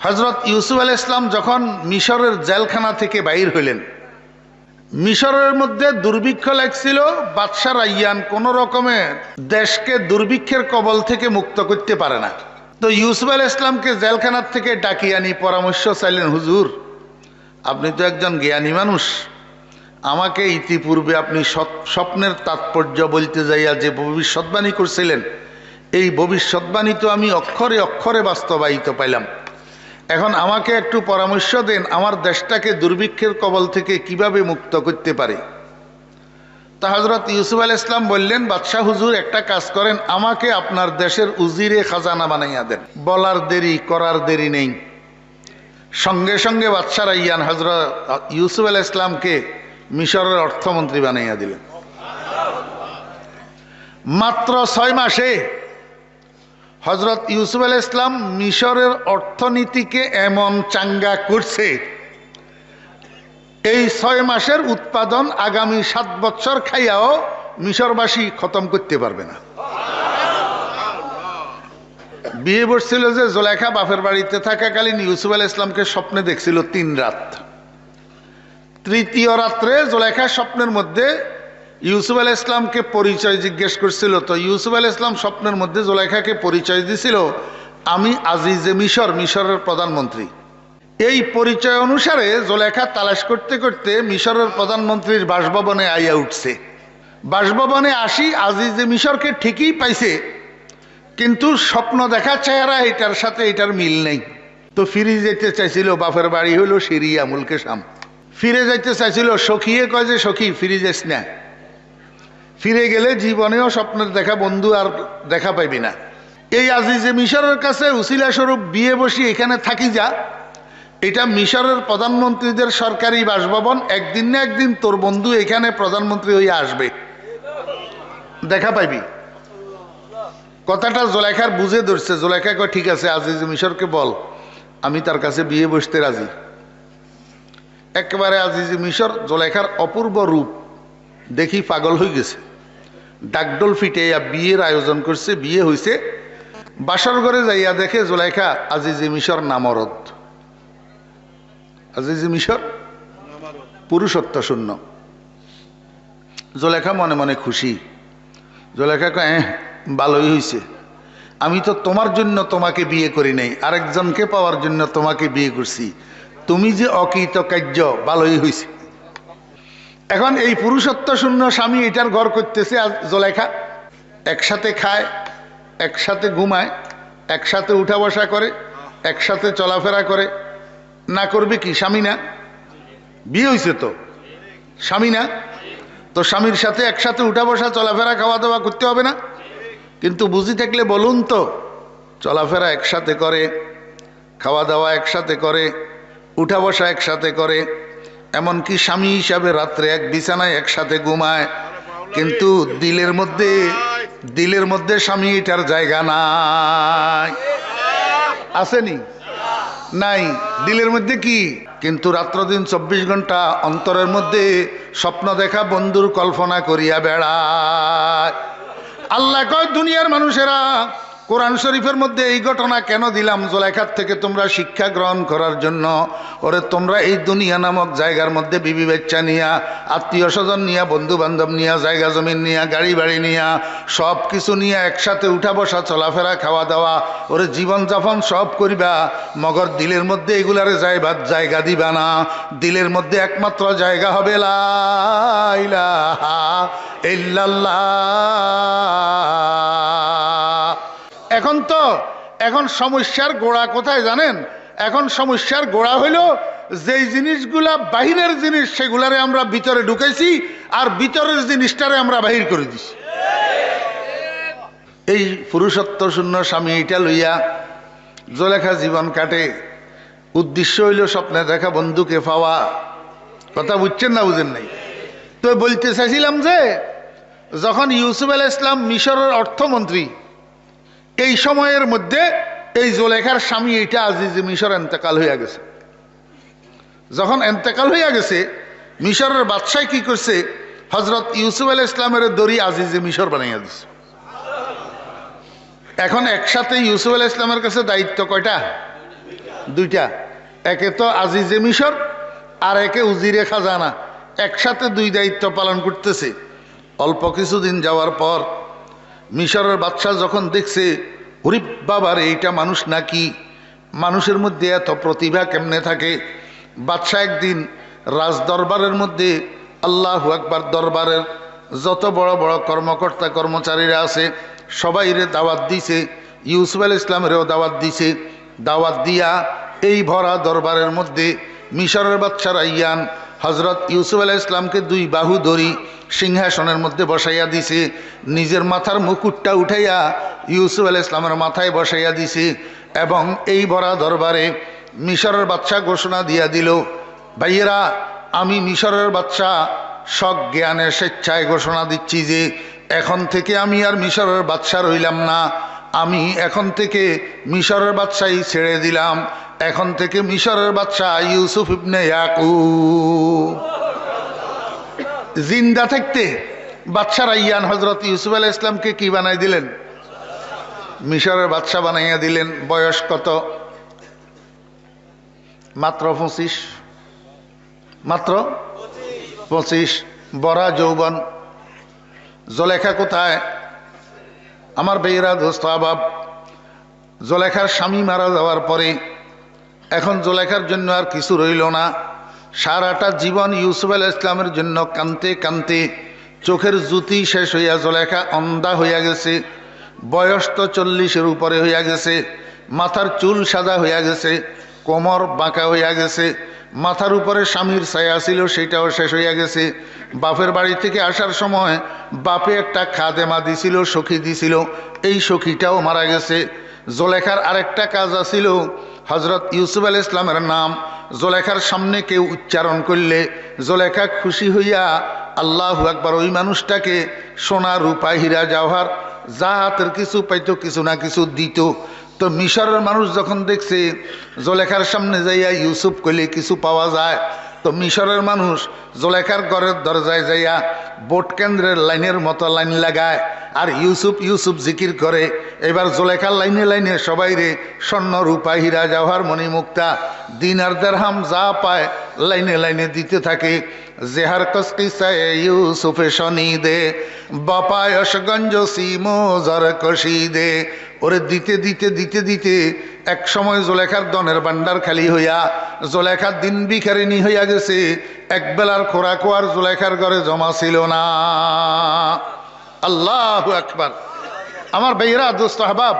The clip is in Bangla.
হযরত ইউসুফ আলাইহিস সালাম যখন মিশরের জেলখানা থেকে বাইর হইলেন, মিশরের মধ্যে দুর্ভিক্ষ লাগছিল। বাদশা রাইয়ান কোন রকমে দেশকে দুর্ভিক্ষের কবল থেকে মুক্ত করতে পারে না। তো ইউসুফ আলাইহিস সালামকে জেলখানার থেকে ডাকিয়ে আনি পরামর্শ চাইলেন, হুজুর আপনি তো একজন জ্ঞানী মানুষ, আমাকে ইতিপূর্বে আপনি স্বপ্নের তাৎপর্য বলতে যাইয়া যে ভবিষ্যৎবাণী করছিলেন, এই ভবিষ্যৎবাণী তো আমি অক্ষরে অক্ষরে বাস্তবায়িত পাইলাম। এখন আমাকে একটু পরামর্শ দেন, আমার দেশটাকে দুর্ভিক্ষের কবল থেকে কিভাবে মুক্ত করতে পারে। তা হযরত ইউসুফ আলাইহিস সালাম বললেন, বাদশাহ হুজুর একটা কাজ করেন, আমাকে আপনার দেশের উজিরে খাজানা বানাইয়া দেন। বলার দেরি করার দেরি নেই, সঙ্গে সঙ্গে বাদশা রাইয়ান হযরত ইউসুফ আলাইহিস সালামকে মিশরের অর্থমন্ত্রী বানাইয়া দিলেন। মাত্র 6 মাসে হযরত ইউসুফ আলাইহিস সালাম মিশরের অর্থনীতিকে এমন চাঙ্গা করছে, এই 6 মাসের উৎপাদন আগামী 7 বছর খাইয়াও মিশরবাসী খতম করতে পারবে না। বিয়ে বসছিল যে জুলাইখা বাপের বাড়িতে থাকাকালীন ইউসুফ আলাইহিস সালামকে স্বপ্নে দেখছিল 3 রাত। তৃতীয় রাত্রে জুলাইখা স্বপ্নের মধ্যে ইউসুফ আলাইহিস সালামকে পরিচয় জিজ্ঞেস করছিল। তো ইউসুফ আলাইহিস সালাম স্বপ্নের মধ্যে জুলাইখাকে পরিচয় দিছিল, আমি আজিজে মিশর, মিশরের প্রধানমন্ত্রী। এই পরিচয় অনুসারে জুলাইখা তালাশ করতে করতে মিশরের প্রধানমন্ত্রীর বাসভবনে আইয়া উঠছে। বাসভবনে আসি আজিজে মিশরকে ঠিকই পাইছে, কিন্তু স্বপ্ন দেখা চেহারা এটার সাথে এটার মিল নেই। তো ফিরে যেতে চাইছিল, বাপের বাড়ি হইল সিরিয়া মুলকে শাম। ফিরে যাইতে চাইছিল, সখীয়ে কয় যে সখী ফিরে যাস না, ফিরে গেলে জীবনেও স্বপ্নের দেখা বন্ধু আর দেখা পাইবি না। এই আজিজে মিশরের কাছে উসিলা স্বরূপ বিয়ে বসি এখানে থাকি যা, এটা মিশরের প্রধানমন্ত্রীদের সরকারি বাসভবন, একদিন না একদিন তোর বন্ধু এখানে প্রধানমন্ত্রী হইয়া আসবে, দেখা পাইবি। কথাটা জুলাইখার বুঝে ধরছে। জুলাইখা কয় ঠিক আছে, আজিজে মিশরকে বল আমি তার কাছে বিয়ে বসতে রাজি। একেবারে আজিজে মিশর জুলাইখার অপূর্ব রূপ দেখি পাগল হয়ে গেছে, ডাকডোল ফিটে বিয়ের আয়োজন করছে। বিয়ে হইছে, বাসর ঘরে যাইয়া দেখে জুলাইখা আজিজে মিশর নামরদ। আজিজে মিশর পুরুষত্ব শূন্য। জুলাইখা মনে মনে খুশি। জুলাইখা কয় ভালোই হইছে, আমি তো তোমার জন্য তোমাকে বিয়ে করি নাই, আরেকজনকে পাওয়ার জন্য তোমাকে বিয়ে করছি, তুমি যে অকৃতকার্য, ভালোই হইছে। এখন এই পুরুষত্ব শূন্য স্বামী এটার ঘর করতেছে জুলাইখা। একসাথে খায়, একসাথে ঘুমায়, একসাথে উঠা বসা করে, একসাথে চলাফেরা করে। না করবে কি? স্বামী না? বিয়ে হইছে তো স্বামী না? তো স্বামীর সাথে একসাথে উঠা বসা চলাফেরা খাওয়া দাওয়া করতে হবে না? কিন্তু বুঝি থাকলে বলুন তো, চলাফেরা একসাথে করে, খাওয়া দাওয়া একসাথে করে, উঠা বসা একসাথে করে, এমনকি স্বামী হিসাবে রাত্রে এক বিছানায় একসাথে ঘুমায়, কিন্তু দিলের মধ্যে স্বামী এটার জায়গা নাই। আসেনি? নাই। দিলের মধ্যে কি? কিন্তু রাত্র দিন 24 ঘন্টা অন্তরের মধ্যে স্বপ্ন দেখা বন্ধুর কল্পনা করিয়া বেড়ায়। আল্লাহ কয় দুনিয়ার মানুষেরা, কোরআন শরীফের মধ্যে এই ঘটনা কেন দিলাম? জুলাইখার থেকে তোমরা শিক্ষা গ্রহণ করার জন্য। ওরে তোমরা এই দুনিয়া নামক জায়গার মধ্যে বিবি বাচ্চা নিয়া, আত্মীয় স্বজন নিয়া, বন্ধু বান্ধব নিয়া, জায়গা জমিন নিয়া, গাড়ি বাড়ি নিয়া, সব কিছু নিয়ে একসাথে উঠা বসা চলাফেরা খাওয়া দাওয়া, ওরে জীবনযাপন সব করিবা, মগর দিলের মধ্যে এগুলারে জায়গা দিবা না। দিলের মধ্যে একমাত্র জায়গা হবে লা ইলাহা ইল্লাল্লাহ। এখন সমস্যার গোড়া কোথায় জানেন? এখন সমস্যার গোড়া হইল যেই জিনিসগুলা বাহিরের জিনিস সেগুলারে আমরা ভিতরে ঢুকাইছি, আর ভিতরের জিনিসটারে আমরা বাহির করে দিছি। এই পুরুষত্ব শূন্য স্বামী এটা লইয়া জুলাইখা জীবন কাটে। উদ্দেশ্য হইল স্বপ্নে দেখা বন্ধুকে পাওয়া। কথা বুঝছেন না বুঝেন নাই? তো বলতে চাইছিলাম যে যখন ইউসুফ আলাইহিস সালাম মিশরের অর্থমন্ত্রী, এই সময়ের মধ্যে এই জুলাইখার স্বামী এটা আজিজে মিশর এন্তেকাল হইয়া গেছে। যখন এন্তেকাল হইয়া গেছে, মিশরের বাদশাহ কি করছে? হযরত ইউসুফ আলাইহিস সালামের দড়ি আজিজে মিশর বানাইয়া দিছে। এখন একসাথে ইউসুফ আলাইহিস সালামের কাছে দায়িত্ব কয়টা? দুইটা, একে তো আজিজে মিশর আর একে উজিরে খাজানা, একসাথে দুই দায়িত্ব পালন করতেছে। অল্প কিছুদিন যাওয়ার পর মিশরের বাদশাহ যখন দেখছে ওরে বাবার এইটা মানুষ নাকি, মানুষের মধ্যে এত প্রতিভা কেমনে থাকে, বাদশাহ একদিন রাজ দরবারের মধ্যে আল্লাহু আকবার দরবারের যত বড় বড় কর্মকর্তা কর্মচারীরা আছে সবাইরে দাওয়াত দিছে, ইউসুফ আলাইহিস ইসলামেরও দাওয়াত দিছে। দাওয়াত দিয়া এই ভরা দরবারের মধ্যে মিশরের বাদশা রাইয়ান হজরত ইউসুফ আলাইহিস ইসলামকে দুই বাহু ধরি সিংহাসনের মধ্যে বসাইয়া দিছে, নিজের মাথার মুকুটটা উঠাইয়া ইউসুফ আলাইহিস ইসলামের মাথায় বসাইয়া দিছে। এবং এই ভরা দরবারে মিশরের বাদশা ঘোষণা দিয়া দিল, ভাইয়েরা আমি মিশরের বাদশা সজ্ঞানে স্বেচ্ছায় ঘোষণা দিচ্ছি যে এখন থেকে আমি আর মিশরের বাদশা রইলাম না, আমি এখন থেকে মিশরের বাদশাই ছেড়ে দিলাম, এখন থেকে মিশরের বাদশাহ ইউসুফ ইবনে ইয়াকুব। জিন্দা থাকতে বাদশা রাইয়ান হজরত ইউসুফ আলাইহিস ইসলামকে কি বানাই দিলেন? মিশরের বাদশা বানাইয়া দিলেন। বয়স কত? মাত্র 25, মাত্র 25, বড়া যৌবন। জলেখা কোথায়? আমার বেয়েরা দোস্ত আবাব, জলেখার স্বামী মারা যাওয়ার পরে এখন জলেখার জন্য আর কিছু রইল না। সারাটা জীবন ইউসুফ আলাইহিস ইসলামের জন্য কানতে কানতে চোখের জ্যোতি শেষ হইয়া জলেখা অন্ধা হইয়া গেছে। বয়স তো 40-এর উপরে হইয়া গেছে, মাথার চুল সাদা হইয়া গেছে, কোমর বাঁকা হইয়া গেছে, মাথার উপরে স্বামীর ছায়া ছিল সেটাও শেষ হইয়া গেছে। বাপের বাড়ি থেকে আসার সময় বাপে একটা খাদেমা দিছিল, সখী দিছিল, এই সখীটাও মারা গেছে। জলেখার আরেকটা কাজ আছিল, হজরত ইউসুফ আলাইহিস ইসলামের নাম জলেখার সামনে কেউ উচ্চারণ করলে জলেখা খুশি হইয়া আল্লাহু আকবার ওই মানুষটাকে সোনা রূপা হীরা জওহর যা হাতের কিছু পাইতো কিছু না কিছু দিত। তো মিশরের মানুষ যখন দেখছে জলেখার সামনে যাইয়া ইউসুফ কইলে কিছু পাওয়া যায়, তো মিশরের মানুষ জলেখার ঘরের দরজায় যাইয়া ভোট কেন্দ্রের লাইনের মতো লাইন লাগায় আর ইউসুফ ইউসুফ জিকির করে। এবার জলেখার লাইনে লাইনে সবাই রে স্বর্ণ রূপা হীরা জওহর মণিমুক্তা দিনার দিরহাম যা পায় লাইনে লাইনে দিতে থাকে। জেহার কসকিসায় ইউসুফে শনি দে বাপায়সগঞ্জ সিমো জর কষি দে। ওরে দিতে দিতে দিতে দিতে এক সময় জলেখার দনের ভান্ডার খালি হইয়া জলেখার দিন ভিখারিনী হইয়া গেছে। এক বেলার খোরাক আর জলেখার ঘরে জমা ছিল না। আল্লাহু আকবার। আমার ভাইয়েরা দোস্ত আহবাব,